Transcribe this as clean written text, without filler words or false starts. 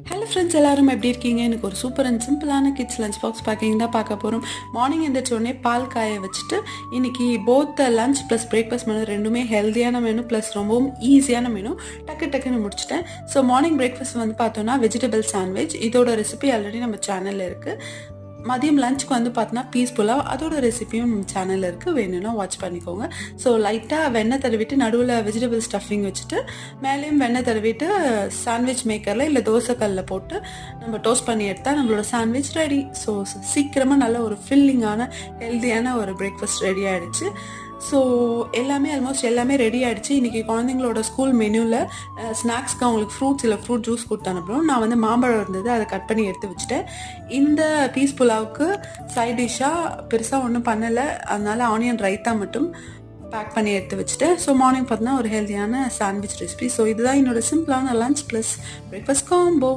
Hello friends, எல்லாரும் எப்படி இருக்கீங்க? எனக்கு ஒரு சூப்பர் அண்ட் சிம்பிளான கிட்ஸ் லஞ்ச் பாக்ஸ் பேக்கிங் தான் பார்க்க போகிறோம். மார்னிங் எந்திரிச்சோடனே பால் காய வச்சுட்டு இன்னைக்கு both lunch plus breakfast menu ரெண்டுமே ஹெல்த்தியான மெனு ப்ளஸ் ரொம்பவும் ஈஸியான மெனு டக்குன்னு முடிச்சிட்டேன். ஸோ மார்னிங் பிரேக்ஃபாஸ்ட் வந்து பார்த்தோன்னா வெஜிடபிள் சாண்ட்விச். இதோட ரெசிபி ஆல்ரெடி நம்ம சேனலில் இருக்குது. மதியம் லஞ்சுக்கு வந்து பார்த்தோன்னா பீஸ் புலாவ், அதோட ரெசிபியும் நம்ம சேனலில் இருக்குது, வேணும்னா வாட்ச் பண்ணிக்கோங்க. ஸோ லைட்டாக வெண்ணெய் தடவிட்டு நடுவில் வெஜிடபிள் ஸ்டஃபிங் வச்சுட்டு மேலேயும் வெண்ணெய் தடவிட்டு சாண்ட்விச் மேக்கரில் இல்லை தோசைக்கல்லில் போட்டு நம்ம டோஸ்ட் பண்ணி எடுத்தால் நம்மளோட சாண்ட்விச் ரெடி. ஸோ சீக்கிரமாக நல்ல ஒரு ஃபில்லிங்கான ஹெல்த்தியான ஒரு பிரேக்ஃபாஸ்ட் ரெடி ஆகிடுச்சு. ஸோ ஆல்மோஸ்ட் எல்லாமே ரெடி ஆகிடுச்சு. இன்றைக்கி குழந்தைங்களோட ஸ்கூல் மெனுவில் ஸ்நாக்ஸ்க்கு அவங்களுக்கு ஃப்ரூட்ஸ் இல்லை ஃப்ரூட் ஜூஸ் கொடுத்து அனுப்புகிறோம். நான் வந்து மாம்பழம் இருந்தது, அதை கட் பண்ணி எடுத்து வச்சுட்டேன். இந்த பீஸ் புலாவுக்கு சைட் டிஷ்ஷாக பெருசாக ஒன்றும் பண்ணலை, அதனால் ஆனியன் ரைத்தா மட்டும் பேக் பண்ணி எடுத்து வச்சுட்டேன். ஸோ மார்னிங் பார்த்தீங்கன்னா ஒரு ஹெல்த்தியான சாண்ட்விச் ரெசிபி. ஸோ இதுதான் என்னோட சிம்பிளான லஞ்ச் ப்ளஸ் பிரேக்ஃபாஸ்ட் காம்போ.